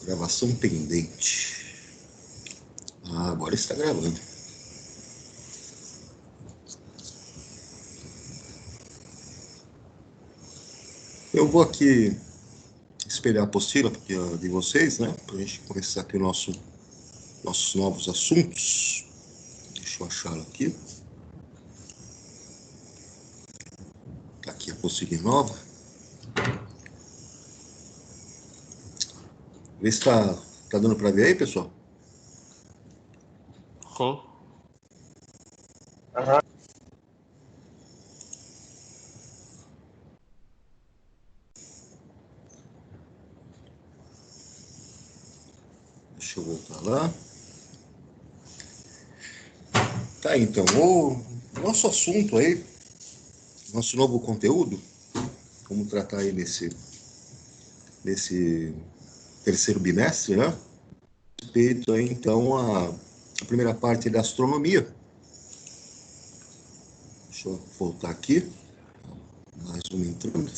Gravação pendente. Ah, agora está gravando. Eu vou aqui espelhar a apostila de vocês, né? Para a gente começar aqui nossos novos assuntos. Deixa eu achá-lo aqui. Tá aqui a apostila nova. Vê se tá dando para ver aí, pessoal. Sim. Deixa eu voltar lá. Tá, então, o nosso assunto aí, nosso novo conteúdo, vamos tratar aí nesse terceiro bimestre, né? Respeito aí, então, a primeira parte da astronomia. Deixa eu voltar aqui. Mais uma entrando.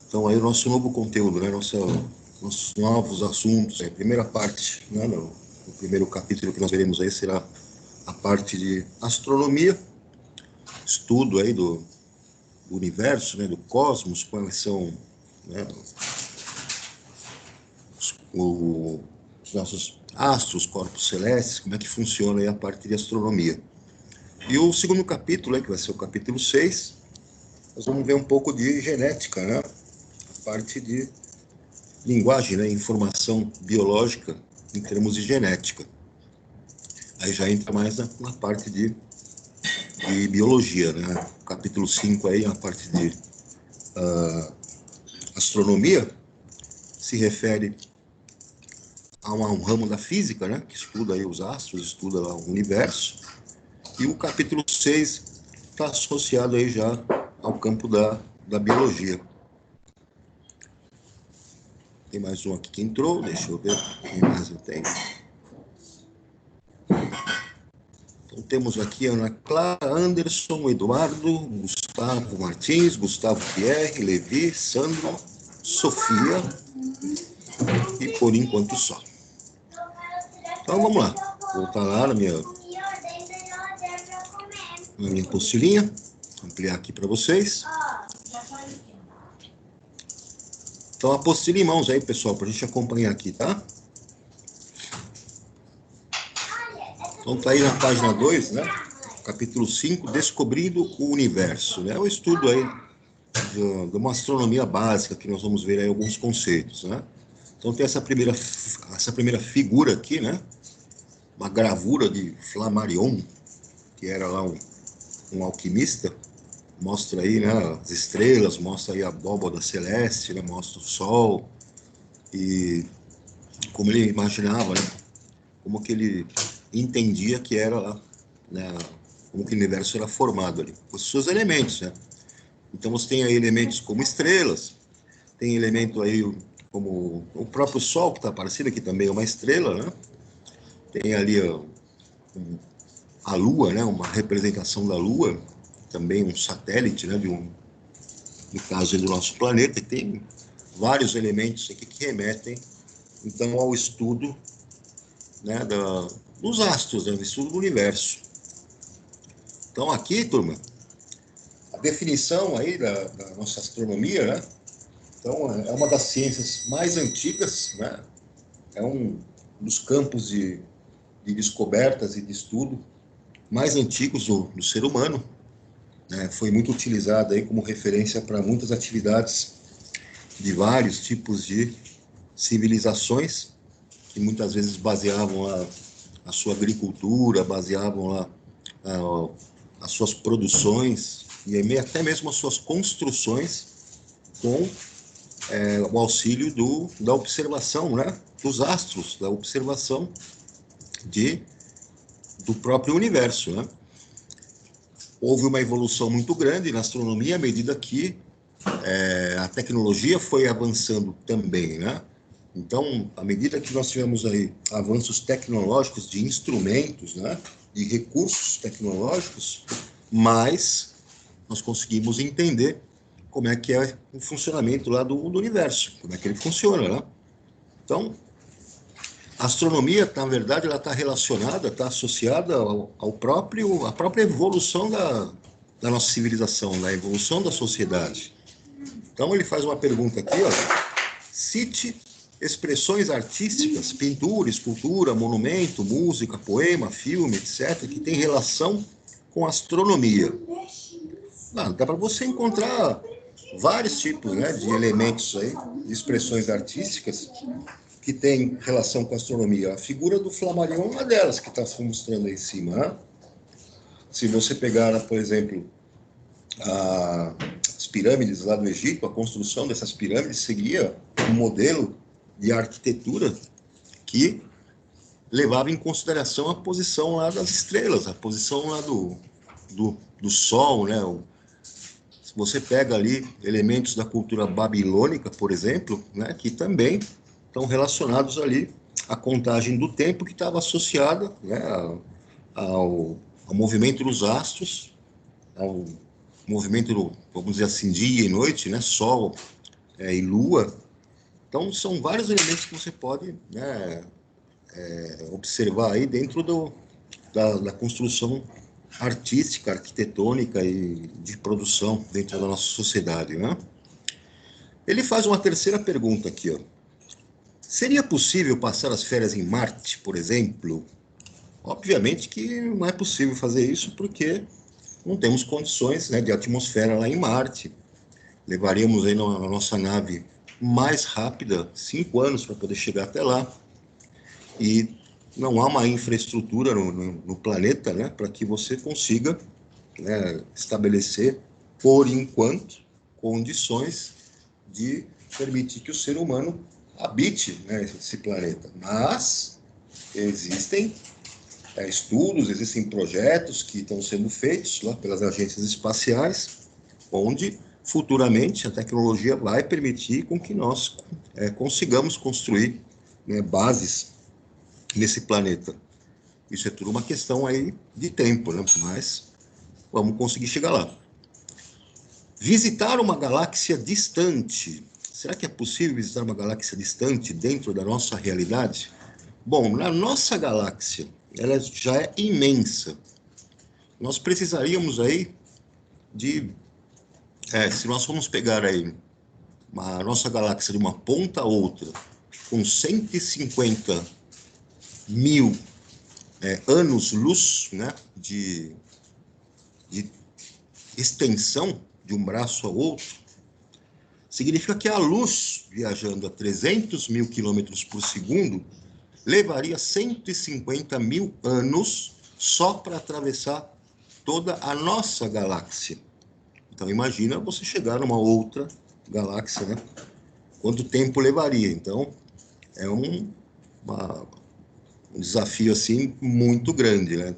Então, aí o nosso novo conteúdo, né? Nossos novos assuntos. A primeira parte, né? No primeiro capítulo que nós veremos aí será a parte de astronomia, estudo aí do universo, né? Do cosmos, quais são, né? Os nossos astros, corpos celestes, como é que funciona aí a parte de astronomia. E o segundo capítulo, que vai ser o capítulo 6, nós vamos ver um pouco de genética, né? A parte de linguagem, né? Informação biológica em termos de genética. Aí já entra mais na parte de biologia, né? O capítulo 5 aí, a parte de astronomia, se refere a um ramo da física, né? Que estuda aí os astros, estuda lá o universo. E o capítulo 6 está associado aí já ao campo da biologia. Tem mais um aqui que entrou, deixa eu ver quem mais eu tenho. Então temos aqui Ana Clara, Anderson, Eduardo, Gustavo Martins, Gustavo Pierre, Levi, Sandro, Sofia e por enquanto só. Então vamos lá, voltar lá na minha apostilinha, ampliar aqui para vocês. Então, a apostila em mãos aí, pessoal, para a gente acompanhar aqui, tá? Então, tá aí na página 2, né? Capítulo 5, Descobrindo o Universo, né? O estudo aí de uma astronomia básica, que nós vamos ver aí alguns conceitos, né? Então, tem essa primeira figura aqui, né? Uma gravura de Flammarion, que era lá um alquimista. Mostra aí, né, as estrelas, mostra aí a abóbada celeste, né? Mostra o Sol e como ele imaginava, né? Como que ele entendia que era lá, né? Como que o universo era formado ali, com os seus elementos, né? Então você tem aí elementos como estrelas, tem elemento aí como o próprio Sol, que está aparecendo aqui também, é uma estrela, né? Tem ali a Lua, né? Uma representação da Lua, também um satélite, né? No caso do nosso planeta, que tem vários elementos aqui que remetem, então, ao estudo, né, dos astros, né? O estudo do universo. Então, aqui, turma, a definição aí da nossa astronomia, né? Então, é uma das ciências mais antigas, né? É um dos campos de descobertas e de estudo mais antigos do ser humano, né? Foi muito utilizada aí como referência para muitas atividades de vários tipos de civilizações, que muitas vezes baseavam a sua agricultura, baseavam lá as suas produções e até mesmo as suas construções com o auxílio da observação, né, dos astros, da observação do próprio universo, né? Houve uma evolução muito grande na astronomia à medida que a tecnologia foi avançando também, né? Então, à medida que nós tivemos aí avanços tecnológicos de instrumentos, né, de recursos tecnológicos, mais nós conseguimos entender como é que é o funcionamento lá do universo, como é que ele funciona, né? Então, a astronomia, na verdade, ela está relacionada, está associada à própria evolução da nossa civilização, da evolução da sociedade. Então, ele faz uma pergunta aqui, ó. Cite expressões artísticas, pintura, escultura, monumento, música, poema, filme, etc., que tem relação com astronomia. Dá para você encontrar vários tipos, né, de elementos aí, de expressões artísticas que tem relação com a astronomia. A figura do Flamarion é uma delas que está se mostrando aí em cima, né? Se você pegar, por exemplo, as pirâmides lá do Egito, a construção dessas pirâmides seguia um modelo de arquitetura que levava em consideração a posição lá das estrelas, a posição lá do Sol, né? Se você pega ali elementos da cultura babilônica, por exemplo, né, que também estão relacionados ali à contagem do tempo que estava associada, né, ao movimento dos astros, ao movimento, vamos dizer assim, dia e noite, né, Sol e Lua. Então, são vários elementos que você pode, né, observar aí dentro da construção artística, arquitetônica e de produção dentro da nossa sociedade, né? Ele faz uma terceira pergunta aqui, ó. Seria possível passar as férias em Marte, por exemplo? Obviamente que não é possível fazer isso porque não temos condições, né, de atmosfera lá em Marte. Levaríamos aí na nossa nave mais rápida 5 anos para poder chegar até lá. E não há uma infraestrutura no planeta, né, para que você consiga, né, estabelecer, por enquanto, condições de permitir que o ser humano habite, né, esse planeta. Mas existem estudos, existem projetos que estão sendo feitos lá pelas agências espaciais, onde futuramente a tecnologia vai permitir com que nós consigamos construir, né, bases nesse planeta. Isso é tudo uma questão aí de tempo, né? Mas vamos conseguir chegar lá. Visitar uma galáxia distante. Será que é possível visitar uma galáxia distante dentro da nossa realidade? Bom, na nossa galáxia, ela já é imensa. Nós precisaríamos aí de... se nós formos pegar aí a nossa galáxia de uma ponta a outra, com 150 mil anos-luz, né, de extensão de um braço ao outro, significa que a luz, viajando a 300 mil quilômetros por segundo, levaria 150 mil anos só para atravessar toda a nossa galáxia. Então, imagina você chegar numa outra galáxia, né? Quanto tempo levaria? Então, é um desafio, assim, muito grande, né?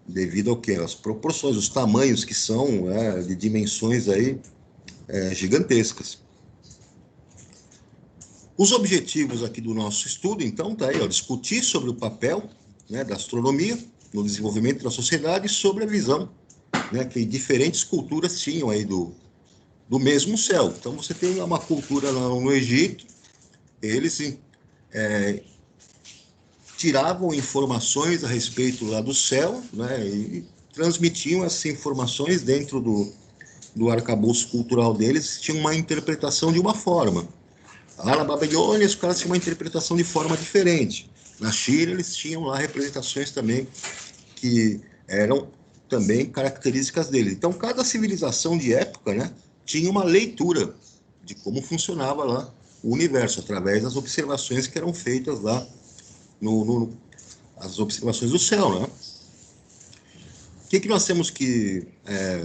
Devido ao quê? As proporções, os tamanhos que são, de dimensões aí gigantescas. Os objetivos aqui do nosso estudo, então, tá aí, ó, discutir sobre o papel, né, da astronomia no desenvolvimento da sociedade e sobre a visão, né, que diferentes culturas tinham aí do mesmo céu. Então, você tem uma cultura lá no Egito, eles tiravam informações a respeito lá do céu, né, e transmitiam essas informações dentro do arcabouço cultural deles, tinham uma interpretação de uma forma. Lá na Babilônia, os caras tinham uma interpretação de forma diferente. Na China, eles tinham lá representações também que eram também características deles. Então, cada civilização de época, né, tinha uma leitura de como funcionava lá o universo, através das observações que eram feitas lá, as observações do céu, né? O que nós temos que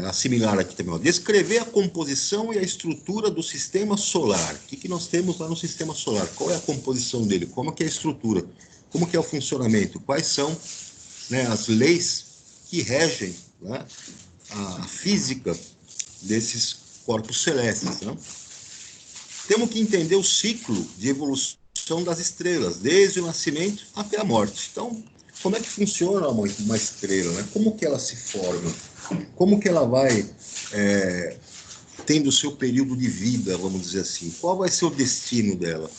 assimilar aqui também? Ó? Descrever a composição e a estrutura do sistema solar. O que nós temos lá no sistema solar? Qual é a composição dele? Como que é a estrutura? Como que é o funcionamento? Quais são, né, as leis que regem, né, a física desses corpos celestes, né? Temos que entender o ciclo de evolução das estrelas, desde o nascimento até a morte. Então, como é que funciona uma estrela, né? Como que ela se forma? Como que ela vai tendo o seu período de vida, vamos dizer assim? Qual vai ser o destino dela?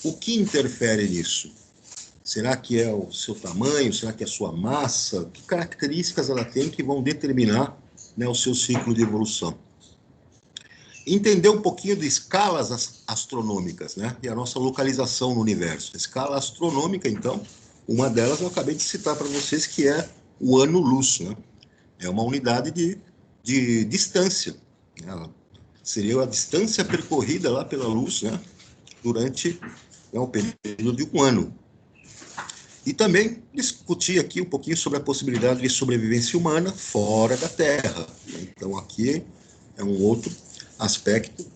O que interfere nisso? Será que é o seu tamanho? Será que é a sua massa? Que características ela tem que vão determinar, né, o seu ciclo de evolução? Entender um pouquinho de escalas astronômicas, né, e a nossa localização no universo. A escala astronômica, então, uma delas eu acabei de citar para vocês, que é o ano-luz, né? É uma unidade de distância. Né? Seria a distância percorrida lá pela luz, né, durante, né, o período de um ano. E também discutir aqui um pouquinho sobre a possibilidade de sobrevivência humana fora da Terra. Então, aqui é um outro aspecto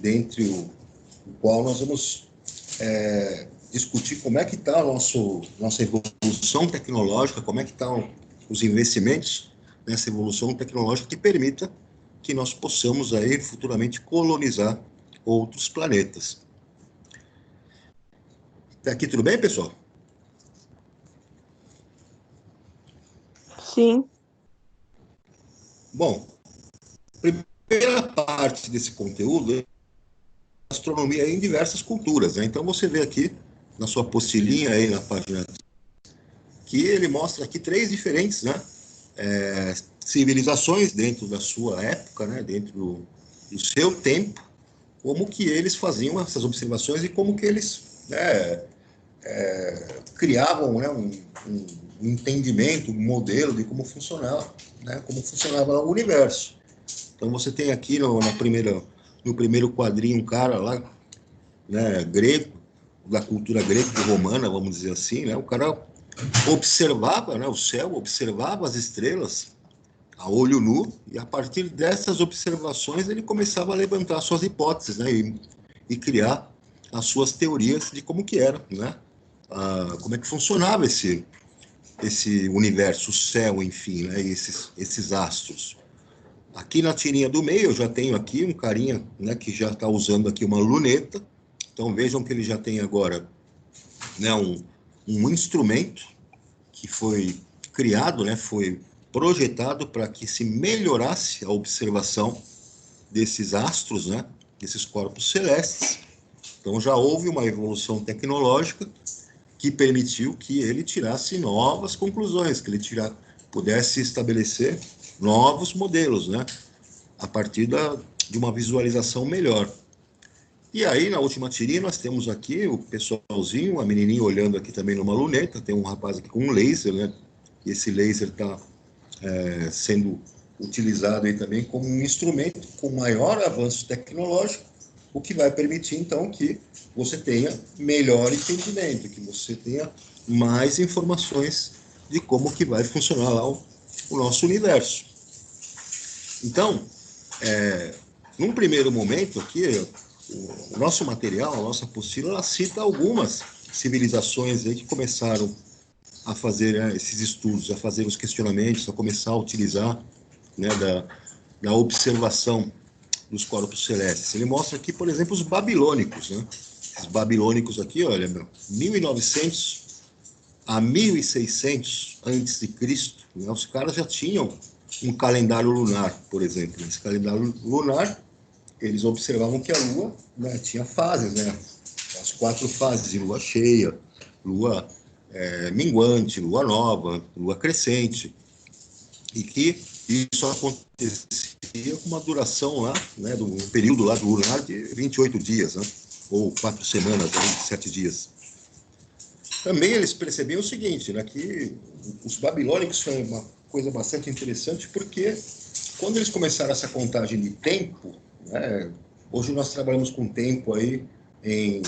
dentre o qual nós vamos discutir como é que está a nossa evolução tecnológica, como é que estão os investimentos nessa evolução tecnológica que permita que nós possamos aí futuramente colonizar outros planetas. Até aqui tudo bem, pessoal? Sim. Bom, primeira parte desse conteúdo é astronomia em diversas culturas, né? Então você vê aqui na sua apostilinha aí na página que ele mostra aqui 3 diferentes, né, civilizações dentro da sua época, né, dentro do seu tempo, como que eles faziam essas observações e como que eles, né, criavam, né, um entendimento, um modelo de como funcionava, né, como funcionava o universo. Então você tem aqui no primeiro quadrinho um cara lá, né, grego, da cultura greco-romana, vamos dizer assim, né, o cara observava, né, o céu, observava as estrelas a olho nu, e a partir dessas observações ele começava a levantar suas hipóteses, né, e criar as suas teorias de como que era, né, como é que funcionava esse universo, o céu, enfim, né, esses astros. Aqui na tirinha do meio eu já tenho aqui um carinha, né, que já está usando aqui uma luneta. Então vejam que ele já tem agora, né, um instrumento que foi criado, né, foi projetado para que se melhorasse a observação desses astros, né, desses corpos celestes. Então já houve uma evolução tecnológica que permitiu que ele tirasse novas conclusões, que ele pudesse estabelecer novos modelos, né, a partir de uma visualização melhor. E aí, na última tirinha, nós temos aqui o pessoalzinho, a menininha olhando aqui também numa luneta, tem um rapaz aqui com um laser, né? E esse laser está sendo utilizado aí também como um instrumento com maior avanço tecnológico, o que vai permitir, então, que você tenha melhor entendimento, que você tenha mais informações de como que vai funcionar lá o nosso universo. Então, num primeiro momento aqui, o nosso material, a nossa apostila, ela cita algumas civilizações aí que começaram a fazer esses estudos, a fazer os questionamentos, a começar a utilizar, né, da observação dos corpos celestes. Ele mostra aqui, por exemplo, os babilônicos, né? Os babilônicos aqui, olha, 1900 a 1600 antes de Cristo, né, os caras já tinham um calendário lunar, por exemplo. Esse calendário lunar, eles observavam que a Lua, né, tinha fases, né? As 4 fases de Lua cheia, Lua minguante, Lua nova, Lua crescente, e que isso acontecia com uma duração lá, né, do período lá do lunar de 28 dias, né, ou 4 semanas, 7 dias. Também eles percebiam o seguinte, né, que os babilônicos foi uma coisa bastante interessante, porque quando eles começaram essa contagem de tempo, né, hoje nós trabalhamos com tempo aí em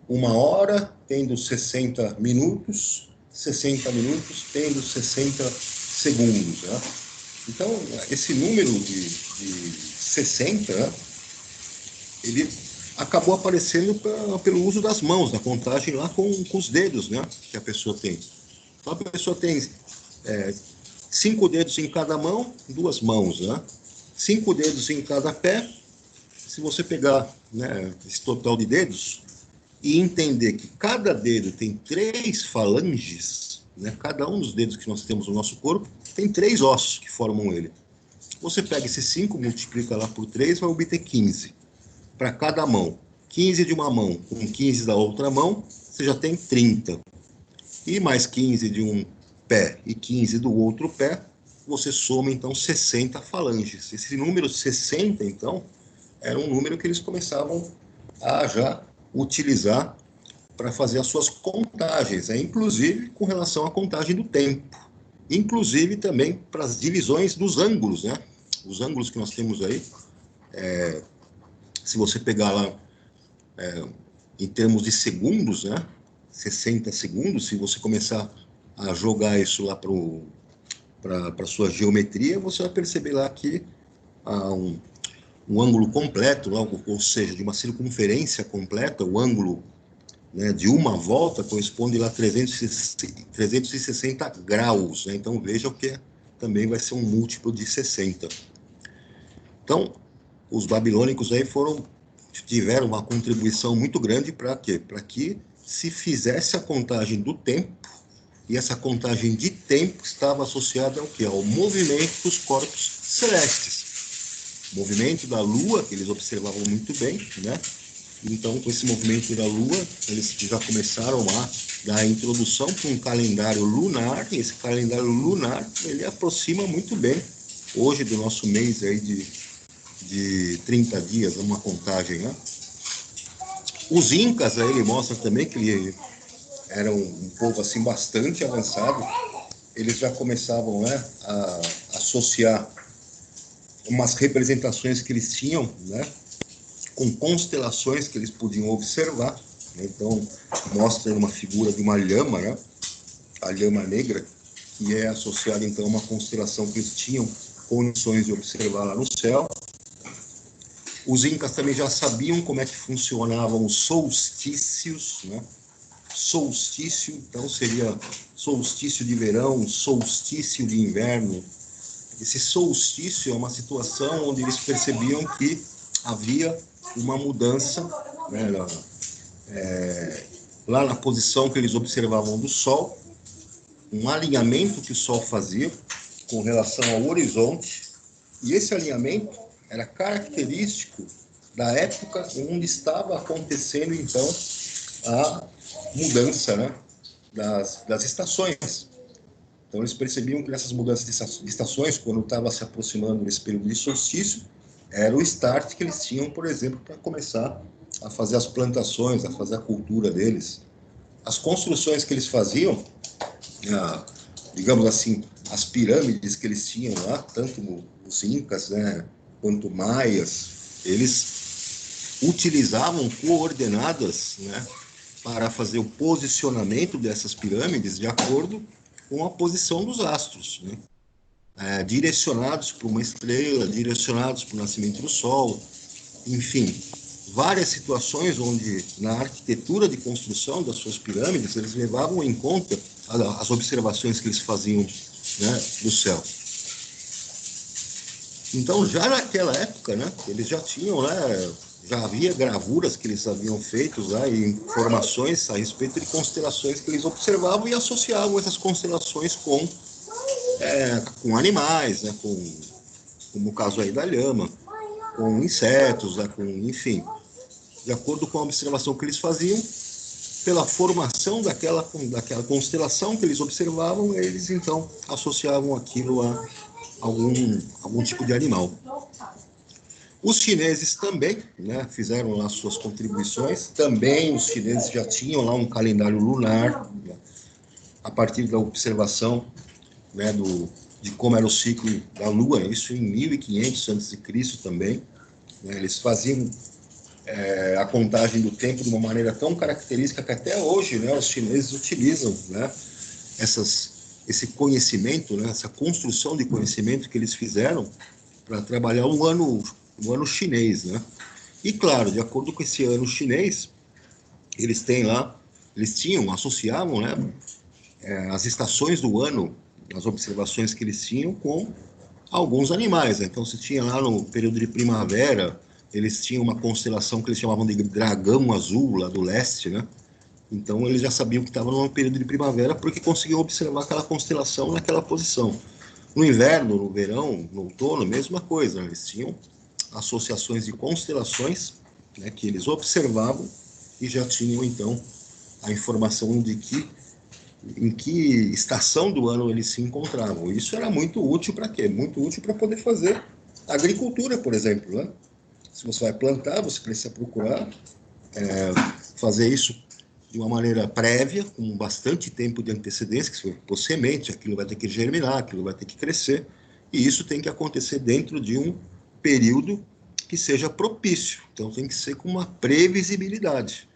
1 hora, tendo 60 minutos, 60 minutos, tendo 60 segundos. Né? Então, esse número de 60, né, ele acabou aparecendo pelo uso das mãos, na contagem lá com os dedos, né, que a pessoa tem. Então, a pessoa tem 5 dedos em cada mão, 2 mãos, né? 5 dedos em cada pé. Se você pegar, né, esse total de dedos e entender que cada dedo tem 3 falanges, né, cada um dos dedos que nós temos no nosso corpo tem 3 ossos que formam ele. Você pega esse 5, multiplica lá por 3, vai obter 15. Para cada mão. 15 de uma mão com 15 da outra mão, você já tem 30. E mais 15 de um pé e 15 do outro pé, você soma, então, 60 falanges. Esse número 60, então, era um número que eles começavam a já utilizar para fazer as suas contagens, inclusive com relação à contagem do tempo. Inclusive também para as divisões dos ângulos, né? Os ângulos que nós temos aí, se você pegar lá em termos de segundos, né? 60 segundos, se você começar a jogar isso lá para a sua geometria, você vai perceber lá que há um ângulo completo, ou seja, de uma circunferência completa, o ângulo, né, de uma volta corresponde lá a 360 graus, né? Então vejam que também vai ser um múltiplo de 60. Então, os babilônicos aí tiveram uma contribuição muito grande para quê? Para que se fizesse a contagem do tempo, e essa contagem de tempo estava associada ao quê? Ao movimento dos corpos celestes. O movimento da Lua, que eles observavam muito bem, né? Então, com esse movimento da Lua, eles já começaram a dar a introdução para um calendário lunar, e esse calendário lunar, ele aproxima muito bem, hoje, do nosso mês aí de 30 dias, uma contagem, né? Os incas, aí, ele mostra também que ele eram um povo, assim, bastante avançado. Eles já começavam, né, a associar umas representações que eles tinham, né, com constelações que eles podiam observar, né? Então, mostra uma figura de uma lhama, né? A lhama negra, que é associada, então, a uma constelação que eles tinham condições de observar lá no céu. Os incas também já sabiam como é que funcionavam os solstícios, né? Solstício, então, seria solstício de verão, solstício de inverno. Esse solstício é uma situação onde eles percebiam que havia uma mudança, né, lá na posição que eles observavam do Sol, um alinhamento que o Sol fazia com relação ao horizonte, e esse alinhamento era característico da época onde estava acontecendo, então, a mudança, né, das estações. Então, eles percebiam que nessas mudanças de estações, quando estava se aproximando desse período de solstício, era o start que eles tinham, por exemplo, para começar a fazer as plantações, a fazer a cultura deles. As construções que eles faziam, digamos assim, as pirâmides que eles tinham lá, tanto os incas, né, quanto maias, eles utilizavam coordenadas, né, para fazer o posicionamento dessas pirâmides de acordo com a posição dos astros, né? Direcionados para uma estrela, direcionados para o nascimento do Sol, enfim, várias situações onde na arquitetura de construção das suas pirâmides eles levavam em conta as observações que eles faziam, né, do céu. Então, já naquela época, né, eles já tinham, né, já havia gravuras que eles haviam feito lá, e informações a respeito de constelações que eles observavam e associavam essas constelações com animais, né, como o caso aí da lhama, com insetos, né, enfim, de acordo com a observação que eles faziam, pela formação daquela constelação que eles observavam, eles então associavam aquilo a algum tipo de animal. Os chineses também, né, fizeram lá suas contribuições. Também os chineses já tinham lá um calendário lunar, né, a partir da observação, né, de como era o ciclo da Lua, isso em 1500 a.C. também. Né, eles faziam a contagem do tempo de uma maneira tão característica que até hoje, né, os chineses utilizam, né, esse conhecimento, né, essa construção de conhecimento que eles fizeram para trabalhar o ano chinês, né? E claro, de acordo com esse ano chinês, eles associavam, né, as estações do ano, as observações que eles tinham com alguns animais, né? Então, se tinha lá no período de primavera, eles tinham uma constelação que eles chamavam de dragão azul, lá do leste, né? Então, eles já sabiam que estava no período de primavera porque conseguiam observar aquela constelação naquela posição. No inverno, no verão, no outono, mesma coisa, né? Eles tinham associações de constelações, né, que eles observavam e já tinham, então, a informação de em que estação do ano eles se encontravam. Isso era muito útil para quê? Muito útil para poder fazer agricultura, por exemplo, né? Se você vai plantar, você precisa procurar fazer isso de uma maneira prévia, com bastante tempo de antecedência, que se for semente, aquilo vai ter que germinar, aquilo vai ter que crescer, e isso tem que acontecer dentro de um período que seja propício. Então, tem que ser com uma previsibilidade.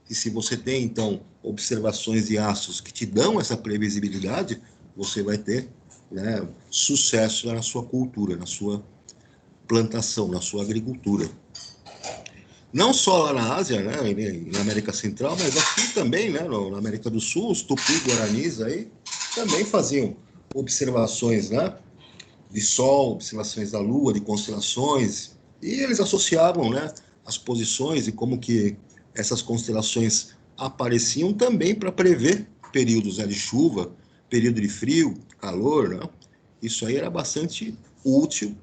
E se você tem, então, observações de astros que te dão essa previsibilidade, você vai ter, né, sucesso na sua cultura, na sua plantação, na sua agricultura. Não só lá na Ásia, né, na América Central, mas aqui também, né, na América do Sul, os tupi-guaranis aí também faziam observações, né, de Sol, observações da Lua, de constelações, e eles associavam, né, as posições e como que essas constelações apareciam também para prever períodos, né, de chuva, período de frio, calor, né? Isso aí era bastante útil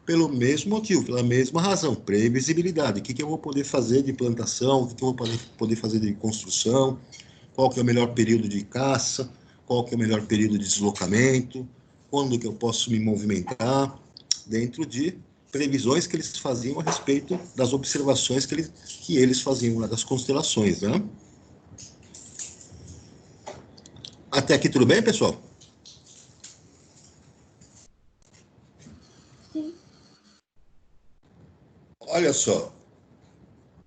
pelo mesmo motivo, pela mesma razão, previsibilidade. O que eu vou poder fazer de plantação, o que eu vou poder fazer de construção, qual que é o melhor período de caça, qual que é o melhor período de deslocamento, quando que eu posso me movimentar, dentro de previsões que eles faziam a respeito das observações que eles faziam lá das constelações, né? Até aqui tudo bem, pessoal? Olha só,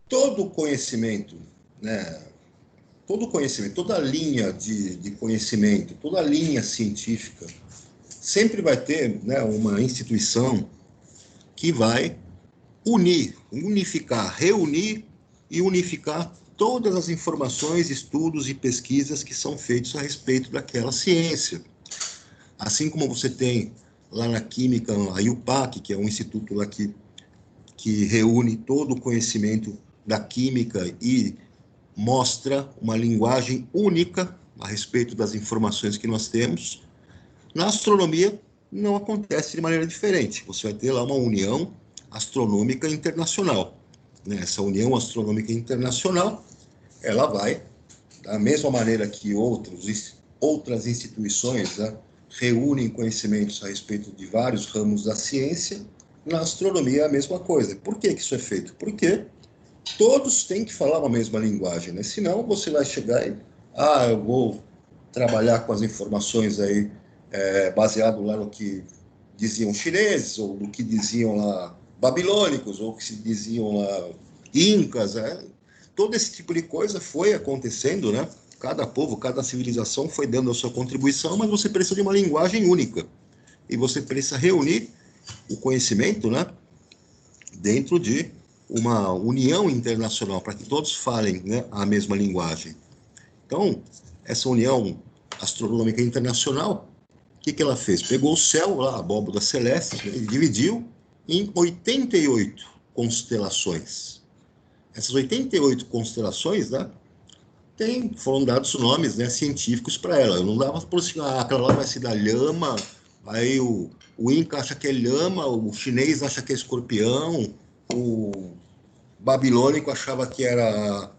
todo conhecimento, né, todo conhecimento, toda linha de conhecimento, toda linha científica, sempre vai ter, né, uma instituição que vai unificar, reunir e unificar todas as informações, estudos e pesquisas que são feitos a respeito daquela ciência. Assim como você tem lá na química a IUPAC, que é um instituto lá que reúne todo o conhecimento da química e mostra uma linguagem única a respeito das informações que nós temos. Na astronomia, não acontece de maneira diferente. Você vai ter lá uma união astronômica internacional. Essa união astronômica internacional, ela vai, da mesma maneira que outras instituições, né, reúnem conhecimentos a respeito de vários ramos da ciência, na astronomia é a mesma coisa. Por que isso é feito? Porque todos têm que falar uma mesma linguagem, né? Senão você vai chegar e, eu vou trabalhar com as informações aí baseado lá no que diziam chineses, ou no que diziam lá babilônicos, ou que se diziam lá incas, né? Todo esse tipo de coisa foi acontecendo, né? Cada povo, cada civilização foi dando a sua contribuição, mas você precisa de uma linguagem única. E você precisa reunir o conhecimento, né, dentro de uma união internacional, para que todos falem, né, a mesma linguagem. Então, essa união astronômica internacional, o que ela fez? Pegou o céu, lá, a abóbora celeste, né, e dividiu em 88 constelações. Essas 88 constelações, né, foram dados nomes, né, científicos para ela. Eu não dava por assim, aquela lá vai ser da lhama, aí o Inca acha que é lhama, o chinês acha que é escorpião, o babilônico achava que era,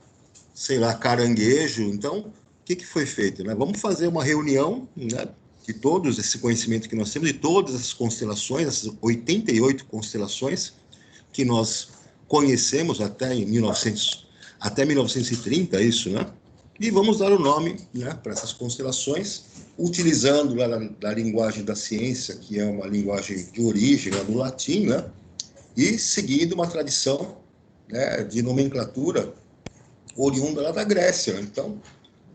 sei lá, caranguejo. Então, o que foi feito? Né? Vamos fazer uma reunião, né, de todos esse conhecimento que nós temos, de todas essas constelações, essas 88 constelações que nós conhecemos até 1930, isso, né? E vamos dar o nome, né, para essas constelações, utilizando lá da linguagem da ciência, que é uma linguagem de origem, lá do latim, né? E seguindo uma tradição, né, de nomenclatura oriunda lá da Grécia. Né? Então,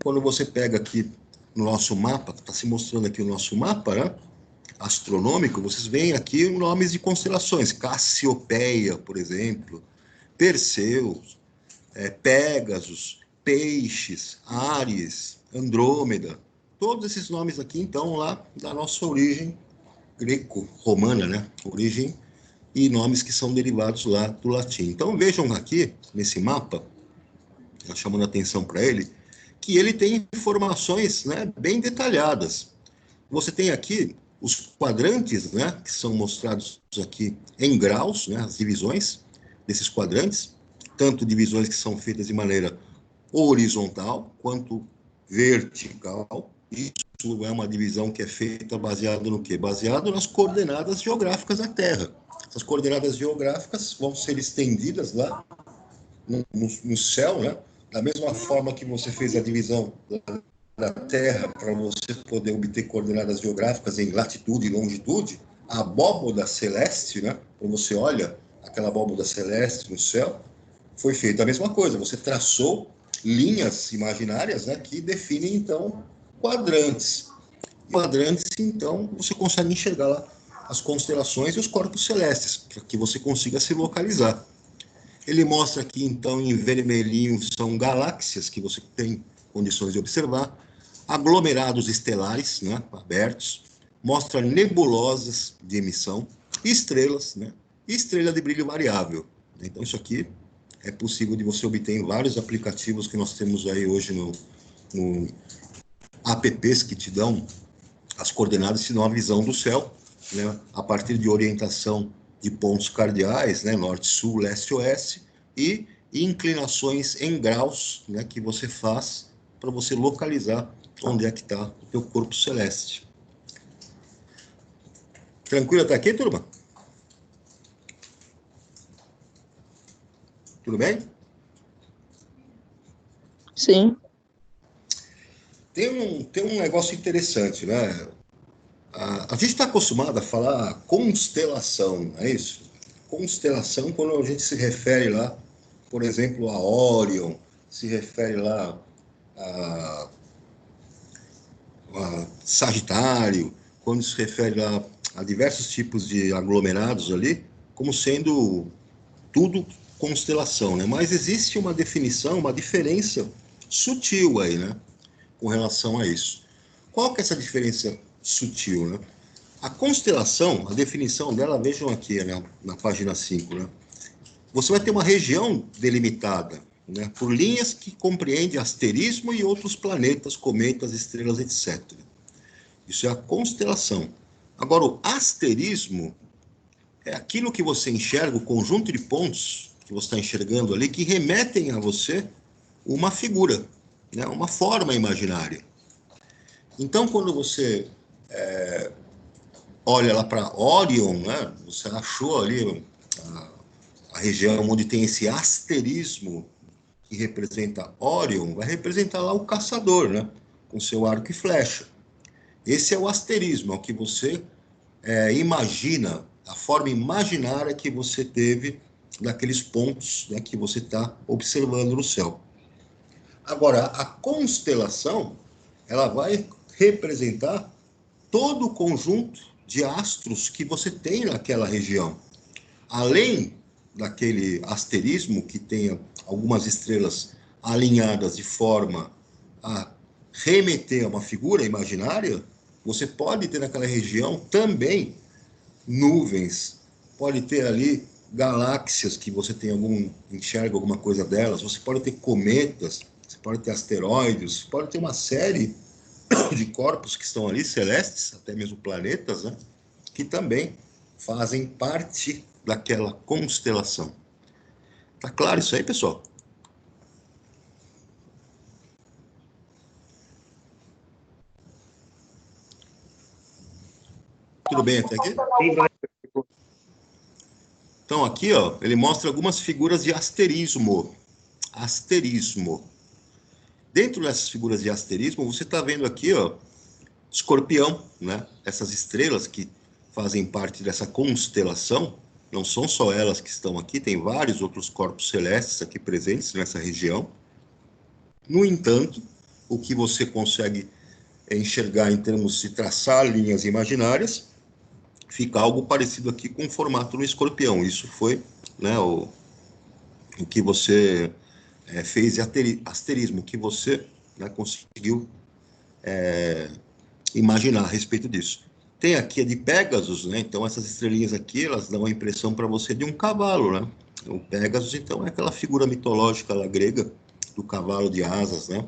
quando você pega aqui no nosso mapa, está se mostrando aqui o nosso mapa, né, astronômico, vocês veem aqui nomes de constelações, Cassiopeia, por exemplo, Perseus, Pégasus, Peixes, Áries, Andrômeda, todos esses nomes aqui, então, lá da nossa origem greco-romana, né? Origem e nomes que são derivados lá do latim. Então, vejam aqui, nesse mapa, chamando a atenção para ele, que ele tem informações, né, bem detalhadas. Você tem aqui Os quadrantes, né, que são mostrados aqui em graus, né, as divisões desses quadrantes, tanto divisões que são feitas de maneira horizontal quanto vertical. Isso é uma divisão que é feita baseado no quê? Baseado nas coordenadas geográficas da Terra. Essas coordenadas geográficas vão ser estendidas lá no céu, né? Da mesma forma que você fez a divisão da Terra para você poder obter coordenadas geográficas em latitude e longitude, a abóboda celeste, né? Quando você olha aquela abóboda celeste no céu, foi feita a mesma coisa. Você traçou linhas imaginárias, né, que definem, então, quadrantes. Quadrantes, então, você consegue enxergar lá as constelações e os corpos celestes, para que você consiga se localizar. Ele mostra aqui, então, em vermelhinho, são galáxias que você tem condições de observar, aglomerados estelares, né, abertos, mostra nebulosas de emissão, estrelas, né, e estrela de brilho variável. Então, isso aqui é possível de você obter em vários aplicativos que nós temos aí hoje no apps que te dão as coordenadas, te dão a visão do céu, né, a partir de orientação de pontos cardeais, né, norte, sul, leste, oeste, e inclinações em graus, né, que você faz para você localizar onde é que está o teu corpo celeste. Tranquilo até aqui, turma? Tudo bem? Sim. Tem um negócio interessante, né? A gente está acostumado a falar constelação, não é isso? Constelação, quando a gente se refere lá, por exemplo, a Órion, se refere lá a Sagitário, quando se refere a diversos tipos de aglomerados ali, como sendo tudo constelação, né? Mas existe uma definição, uma diferença sutil aí, né? Com relação a isso. Qual que é essa diferença sutil, né? A constelação, a definição dela, vejam aqui, né, na página 5, né? Você vai ter uma região delimitada, né, por linhas que compreendem asterismo e outros planetas, cometas, estrelas, etc. Isso é a constelação. Agora, o asterismo é aquilo que você enxerga, o conjunto de pontos que você está enxergando ali, que remetem a você uma figura, né, uma forma imaginária. Então, quando você olha lá para Órion, né, você achou ali a região onde tem esse asterismo que representa Órion, vai representar lá o caçador, né, com seu arco e flecha. Esse é o asterismo, é o que você imagina, a forma imaginária que você teve daqueles pontos, né, que você está observando no céu. Agora, a constelação, ela vai representar todo o conjunto de astros que você tem naquela região. Além daquele asterismo que tenha algumas estrelas alinhadas de forma a remeter a uma figura imaginária, você pode ter naquela região também nuvens, pode ter ali galáxias que você tem enxerga alguma coisa delas, você pode ter cometas, você pode ter asteroides, pode ter uma série de corpos que estão ali, celestes, até mesmo planetas, né, que também fazem parte daquela constelação. Tá claro isso aí, pessoal? Tudo bem até aqui? Então, aqui, ó, ele mostra algumas figuras de asterismo. Asterismo. Dentro dessas figuras de asterismo, você está vendo aqui, ó, Escorpião, né? Essas estrelas que fazem parte dessa constelação, não são só elas que estão aqui, tem vários outros corpos celestes aqui presentes nessa região. No entanto, o que você consegue enxergar em termos de traçar linhas imaginárias, fica algo parecido aqui com o formato do escorpião. Isso foi, né, o que você fez de asterismo, que você, né, conseguiu imaginar a respeito disso. Tem aqui a de Pégasus, né? Então essas estrelinhas aqui, elas dão a impressão para você de um cavalo, né? O Pégasus, então, é aquela figura mitológica lá grega do cavalo de asas, né?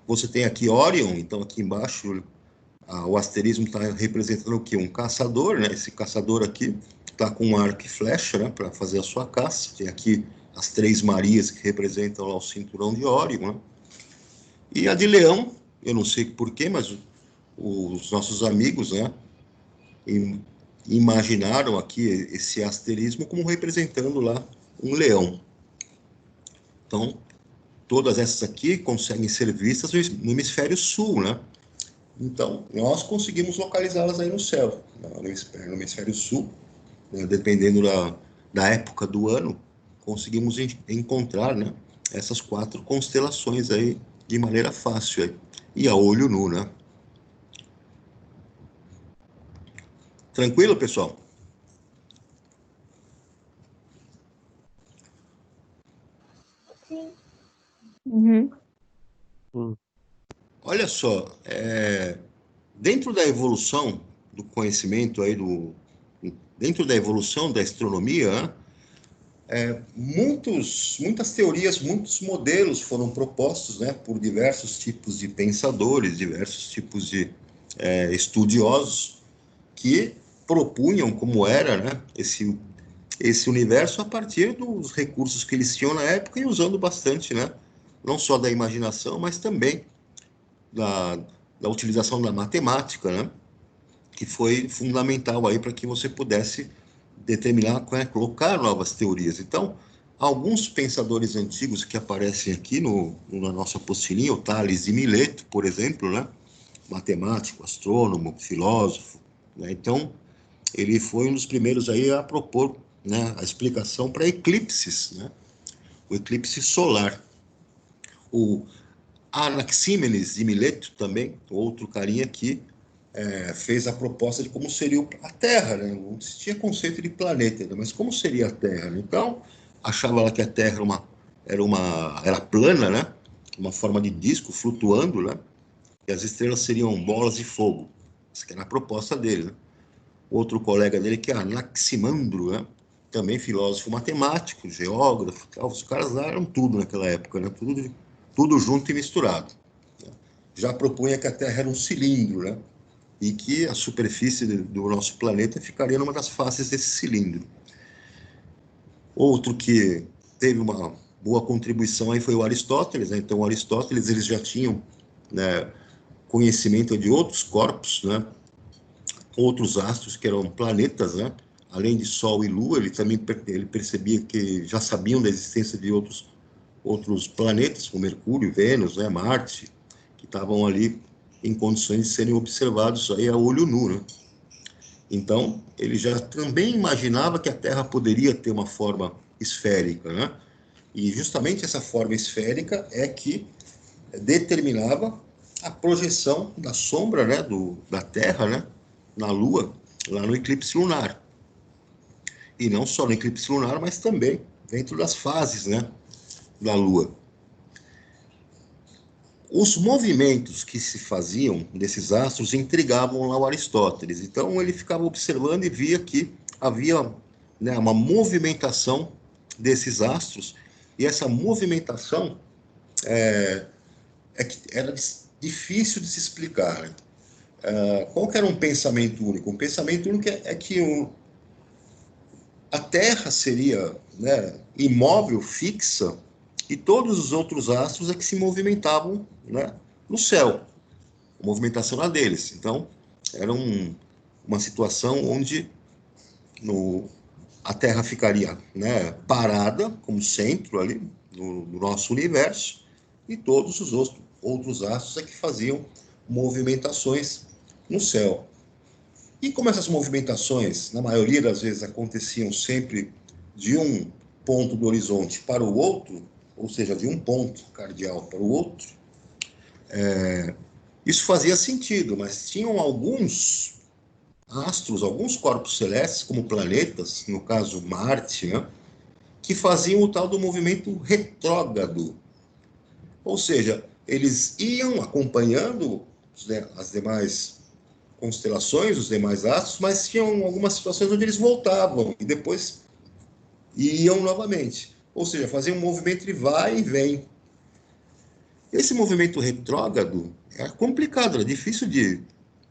Você tem aqui Órion, então aqui embaixo O asterismo está representando o quê? Um caçador, né? Esse caçador aqui está com um arco e flecha, né? Para fazer a sua caça. Tem aqui as três Marias que representam lá o cinturão de Órion, né? E a de leão, eu não sei porquê, mas os nossos amigos, né? Imaginaram aqui esse asterismo como representando lá um leão. Então, todas essas aqui conseguem ser vistas no hemisfério sul, né? Então, nós conseguimos localizá-las aí no céu, no hemisfério sul, né? Dependendo da época do ano, conseguimos encontrar, né, essas 4 constelações aí de maneira fácil aí, e a olho nu, né? Tranquilo, pessoal? Uhum. Olha só, dentro da evolução do conhecimento aí dentro da evolução da astronomia, né, muitas teorias, muitos modelos foram propostos, né, por diversos tipos de pensadores, diversos tipos de estudiosos que propunham como era, né, esse universo a partir dos recursos que eles tinham na época e usando bastante, né, não só da imaginação, mas também da, da utilização da matemática, né, que foi fundamental aí para que você pudesse determinar, colocar novas teorias. Então, alguns pensadores antigos que aparecem aqui na nossa apostilinha, o Tales de Mileto, por exemplo, né, matemático, astrônomo, filósofo, né, então ele foi um dos primeiros aí a propor, né, a explicação para eclipses, né, o eclipse solar. O Anaxímenes de Mileto também, outro carinha que fez a proposta de como seria a Terra, né? Não existia conceito de planeta ainda, mas como seria a Terra, né? Então, achava lá que a Terra era plana, né? Uma forma de disco flutuando, né? E as estrelas seriam bolas de fogo. Essa que era a proposta dele, né? Outro colega dele, que é Anaximandro, né? Também filósofo matemático, geógrafo, tal. Os caras lá eram tudo naquela época, né? Tudo junto e misturado. Já propunha que a Terra era um cilindro, né? E que a superfície do nosso planeta ficaria numa das faces desse cilindro. Outro que teve uma boa contribuição aí foi o Aristóteles, né? Então, o Aristóteles, eles já tinham, né, conhecimento de outros corpos, né? Outros astros que eram planetas, né? Além de Sol e Lua, ele percebia que já sabiam da existência de outros planetas, como Mercúrio, Vênus, né? Marte, que estavam ali em condições de serem observados aí a olho nu, né? Então, ele já também imaginava que a Terra poderia ter uma forma esférica, né? E justamente essa forma esférica é que determinava a projeção da sombra, né, da Terra, né, na Lua, lá no eclipse lunar. E não só no eclipse lunar, mas também dentro das fases, né, da Lua. Os movimentos que se faziam desses astros intrigavam lá o Aristóteles. Então ele ficava observando e via que havia, né, uma movimentação desses astros, e essa movimentação que era difícil de se explicar. Né? Qual que era um pensamento único? Um pensamento único é que a Terra seria, né, imóvel, fixa, e todos os outros astros é que se movimentavam, né, no céu. A movimentação era deles. Então, era uma situação onde a Terra ficaria, né, parada como centro ali no nosso universo, e todos os outros astros é que faziam movimentações no céu. E como essas movimentações, na maioria das vezes, aconteciam sempre de um ponto do horizonte para o outro, ou seja, de um ponto cardial para o outro, isso fazia sentido, mas tinham alguns astros, alguns corpos celestes, como planetas, no caso Marte, né, que faziam o tal do movimento retrógrado. Ou seja, eles iam acompanhando as demais constelações, os demais astros, mas tinham algumas situações onde eles voltavam e depois iam novamente. Ou seja, faziam um movimento de vai e vem. Esse movimento retrógrado é complicado, é difícil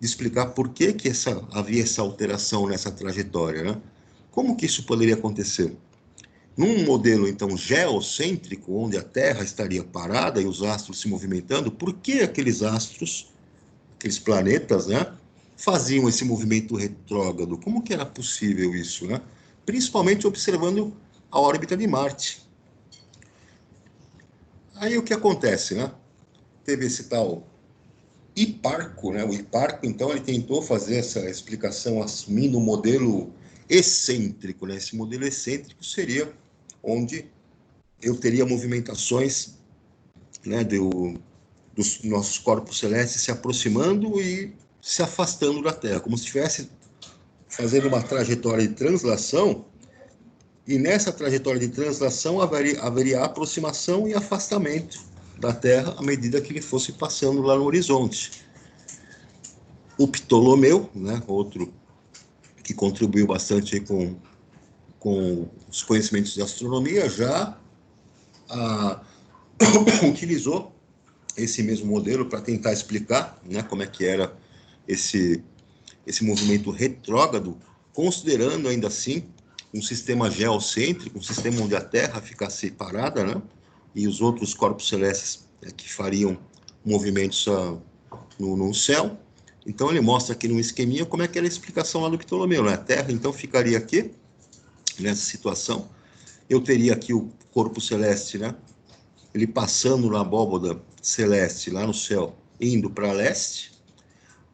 de explicar por que havia essa alteração nessa trajetória, né? Como que isso poderia acontecer? Num modelo, então, geocêntrico, onde a Terra estaria parada e os astros se movimentando, por que aqueles astros, aqueles planetas, né, faziam esse movimento retrógrado? Como que era possível isso, né? Principalmente observando a órbita de Marte. Aí o que acontece, né? Teve esse tal Hiparco, né? O Hiparco, então, ele tentou fazer essa explicação assumindo um modelo excêntrico, né? Esse modelo excêntrico seria onde eu teria movimentações, né, dos nossos corpos celestes se aproximando e se afastando da Terra, como se estivesse fazendo uma trajetória de translação, e nessa trajetória de translação haveria aproximação e afastamento da Terra à medida que ele fosse passando lá no horizonte. O Ptolomeu, né, outro que contribuiu bastante aí com os conhecimentos de astronomia, já utilizou esse mesmo modelo para tentar explicar, né, como é que era esse movimento retrógrado, considerando ainda assim um sistema geocêntrico, um sistema onde a Terra ficasse parada, né, e os outros corpos celestes, né, que fariam movimentos no céu. Então ele mostra aqui no esqueminha como é que era a explicação lá do Ptolomeu, né? A Terra então ficaria aqui nessa situação. Eu teria aqui o corpo celeste, né, ele passando na abóbada celeste lá no céu, indo para leste.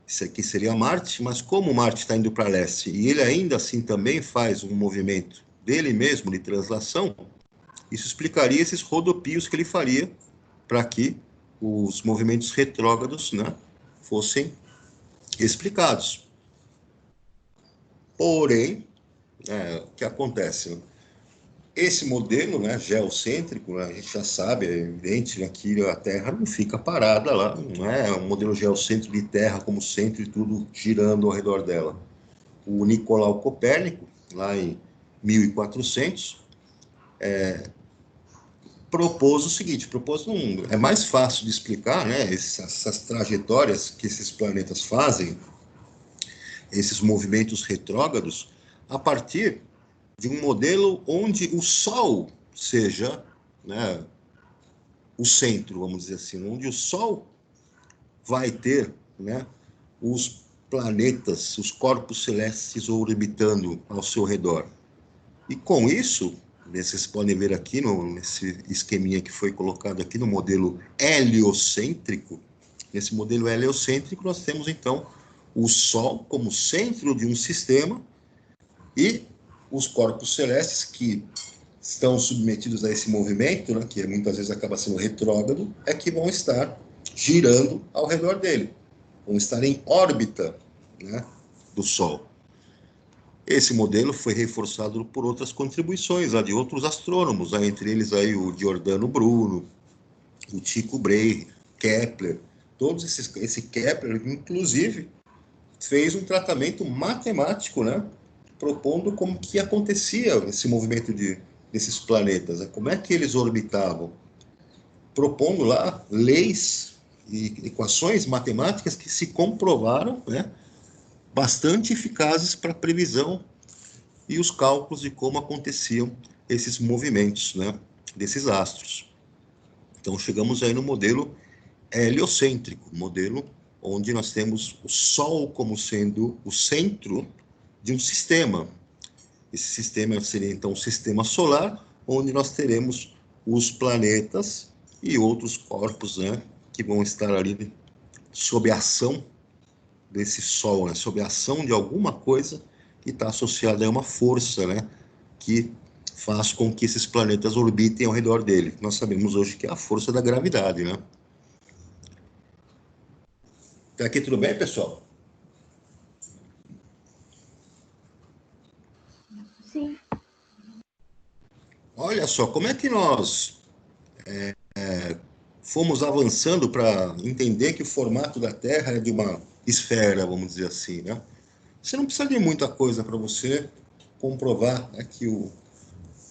Isso aqui seria Marte, mas como Marte está indo para leste e ele ainda assim também faz um movimento dele mesmo de translação, isso explicaria esses rodopios que ele faria para que os movimentos retrógrados, né, fossem explicados. Porém, o que acontece? Esse modelo, né, geocêntrico, né, a gente já sabe, é evidente, né, que a Terra não fica parada lá, não é um modelo geocêntrico de Terra como centro e tudo girando ao redor dela. O Nicolau Copérnico, lá em 1400, propôs o seguinte, é mais fácil de explicar, né, essas trajetórias que esses planetas fazem, esses movimentos retrógrados, a partir de um modelo onde o Sol seja, né, o centro, vamos dizer assim, onde o Sol vai ter, né, os planetas, os corpos celestes orbitando ao seu redor. E com isso, vocês podem ver aqui nesse esqueminha que foi colocado aqui no modelo heliocêntrico. Nesse modelo heliocêntrico, nós temos então o Sol como centro de um sistema e os corpos celestes que estão submetidos a esse movimento, né, que muitas vezes acaba sendo retrógrado, é que vão estar girando ao redor dele, vão estar em órbita, né, do Sol. Esse modelo foi reforçado por outras contribuições de outros astrônomos, entre eles aí o Giordano Bruno, o Tycho Brahe, Kepler. Esse Kepler, inclusive, fez um tratamento matemático, né, propondo como que acontecia esse movimento desses planetas, né, como é que eles orbitavam, propondo lá leis e equações matemáticas que se comprovaram, né, bastante eficazes para previsão e os cálculos de como aconteciam esses movimentos, né, desses astros. Então chegamos aí no modelo heliocêntrico, modelo onde nós temos o Sol como sendo o centro de um sistema. Esse sistema seria então um sistema solar, onde nós teremos os planetas e outros corpos, né, que vão estar ali sob a ação desse Sol, né, sob a ação de alguma coisa que está associada a uma força, né, que faz com que esses planetas orbitem ao redor dele. Nós sabemos hoje que é a força da gravidade, né? Tá aqui tudo bem, pessoal? Sim. Olha só, como é que nós fomos avançando para entender que o formato da Terra é de uma esfera, vamos dizer assim, né? Você não precisa de muita coisa para você comprovar, né,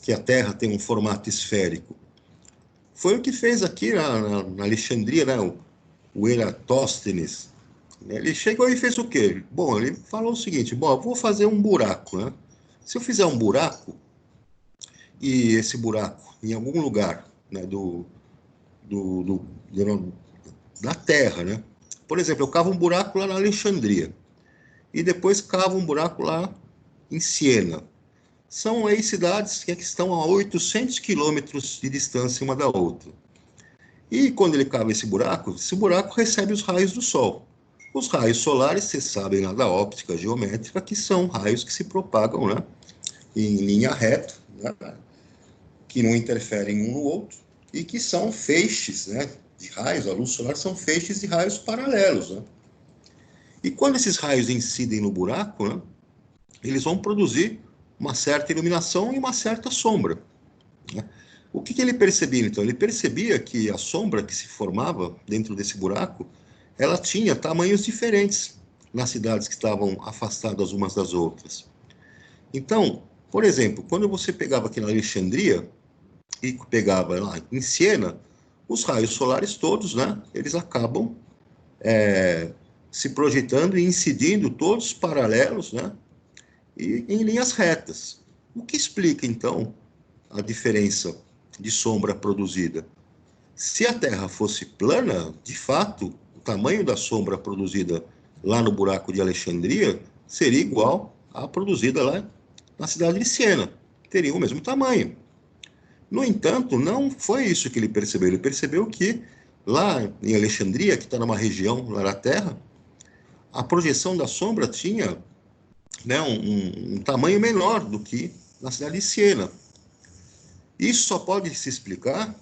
que a Terra tem um formato esférico. Foi o que fez aqui na Alexandria, né, o Eratóstenes, Ele chegou e fez o quê? Bom, ele falou o seguinte, bom, eu vou fazer um buraco, né? Se eu fizer um buraco, e esse buraco, em algum lugar, né, da Terra, né? Por exemplo, eu cavo um buraco lá na Alexandria, e depois cavo um buraco lá em Siena. São aí cidades que estão a 800 quilômetros de distância uma da outra. E quando ele cava esse buraco recebe os raios do Sol. Os raios solares, vocês sabem lá da óptica geométrica, que são raios que se propagam, né, em linha reta, né, que não interferem um no outro, e que são feixes, né, de raios. A luz solar são feixes de raios paralelos. Né? E quando esses raios incidem no buraco, né, eles vão produzir uma certa iluminação e uma certa sombra. Né? O que ele percebia, então? Ele percebia que a sombra que se formava dentro desse buraco, ela tinha tamanhos diferentes nas cidades que estavam afastadas umas das outras. Então, por exemplo, quando você pegava aqui na Alexandria e pegava lá em Siena, os raios solares todos, né, eles acabam se projetando e incidindo todos paralelos, né, e em linhas retas. O que explica, então, a diferença de sombra produzida? Se a Terra fosse plana, de fato, o tamanho da sombra produzida lá no buraco de Alexandria seria igual à produzida lá na cidade de Siena. Teria o mesmo tamanho. No entanto, não foi isso que ele percebeu. Ele percebeu que lá em Alexandria, que está numa região lá na Terra, a projeção da sombra tinha, né, um tamanho menor do que na cidade de Siena. Isso só pode se explicar,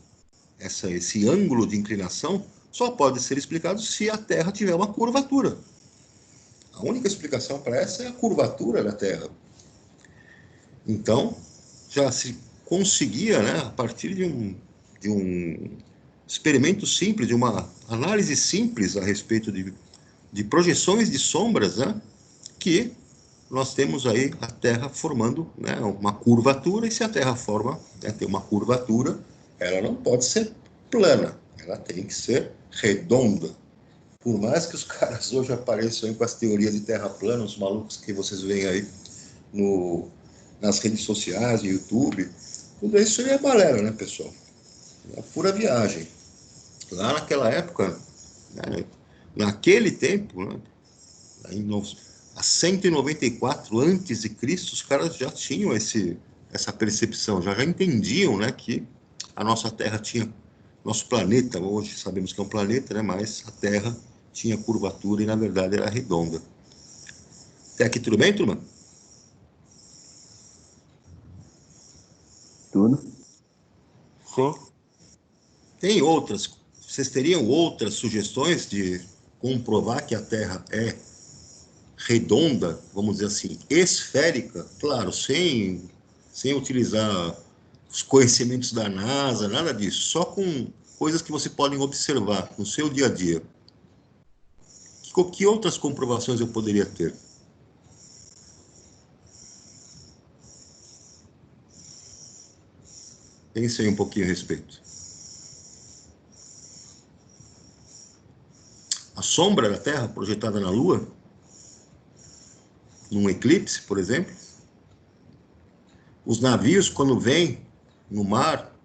esse ângulo de inclinação, só pode ser explicado se a Terra tiver uma curvatura. A única explicação para essa é a curvatura da Terra. Então, já se conseguia, né, a partir de um experimento simples, de uma análise simples a respeito de projeções de sombras, né, que nós temos aí a Terra formando, né, uma curvatura, e se a Terra forma, né, tem uma curvatura, ela não pode ser plana, ela tem que ser redonda. Por mais que os caras hoje apareçam aí com as teorias de Terra plana, os malucos que vocês veem aí nas redes sociais, no YouTube, tudo isso é balela, né, pessoal? É pura viagem. Lá naquela época, né, naquele tempo, né, a 194 antes de Cristo, os caras já tinham essa percepção, já entendiam, né, que a nossa Terra tinha, nosso planeta, hoje sabemos que é um planeta, né, mas a Terra tinha curvatura e na verdade era redonda. Até aqui tudo bem, turma? Tudo? Sim. Tem outras, vocês teriam outras sugestões de comprovar que a Terra é redonda, vamos dizer assim, esférica, claro, sem utilizar os conhecimentos da NASA, nada disso, só com coisas que você pode observar no seu dia a dia. Que outras comprovações eu poderia ter? Pense aí um pouquinho a respeito. A sombra da Terra projetada na Lua, num eclipse, por exemplo. Os navios, quando vêm no mar,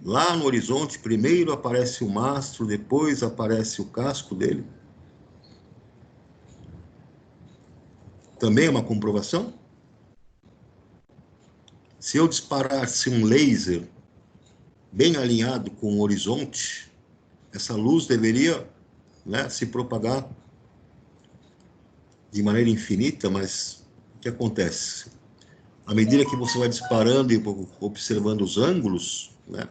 lá no horizonte, primeiro aparece o mastro, depois aparece o casco dele. Também é uma comprovação. Se eu disparasse um laser bem alinhado com o horizonte, essa luz deveria, né, se propagar de maneira infinita, mas o que acontece? À medida que você vai disparando e observando os ângulos, né,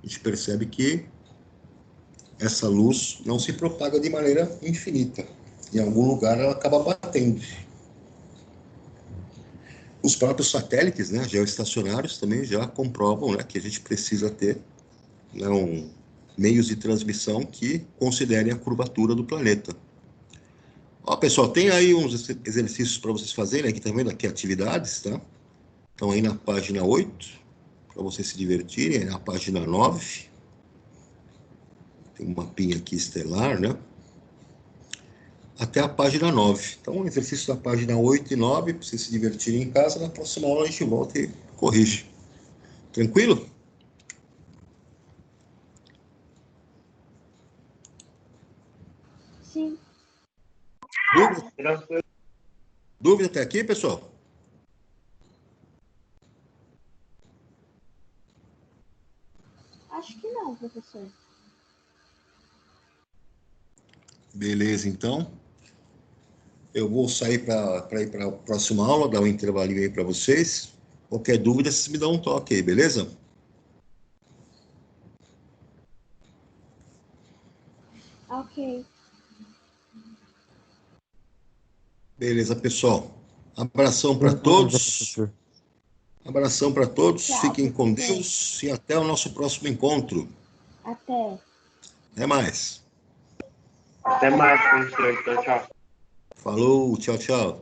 a gente percebe que essa luz não se propaga de maneira infinita. Em algum lugar ela acaba batendo. Os próprios satélites, né, geoestacionários, também já comprovam, né, que a gente precisa ter, né, meios de transmissão que considerem a curvatura do planeta. Ó, pessoal, tem aí uns exercícios para vocês fazerem, aqui também, aqui atividades, tá? Estão aí na página 8, para vocês se divertirem, na página 9. Tem um mapinha aqui estelar, né? até a página 9. Então, o exercício da página 8 e 9, para vocês se divertirem em casa, na próxima aula a gente volta e corrige. Tranquilo? Sim. Dúvida? Dúvida até aqui, pessoal? Acho que não, professor. Beleza, então. Eu vou sair para ir para a próxima aula, dar um intervalinho aí para vocês. Qualquer dúvida, vocês me dão um toque aí, beleza? Ok. Beleza, pessoal. Abração para Beleza, todos. professor. Abração para todos. Tchau, Fiquem com professor. Deus e até o nosso próximo encontro. Até. Até mais. Até mais, professor. Tchau, tchau. Falou, tchau, tchau.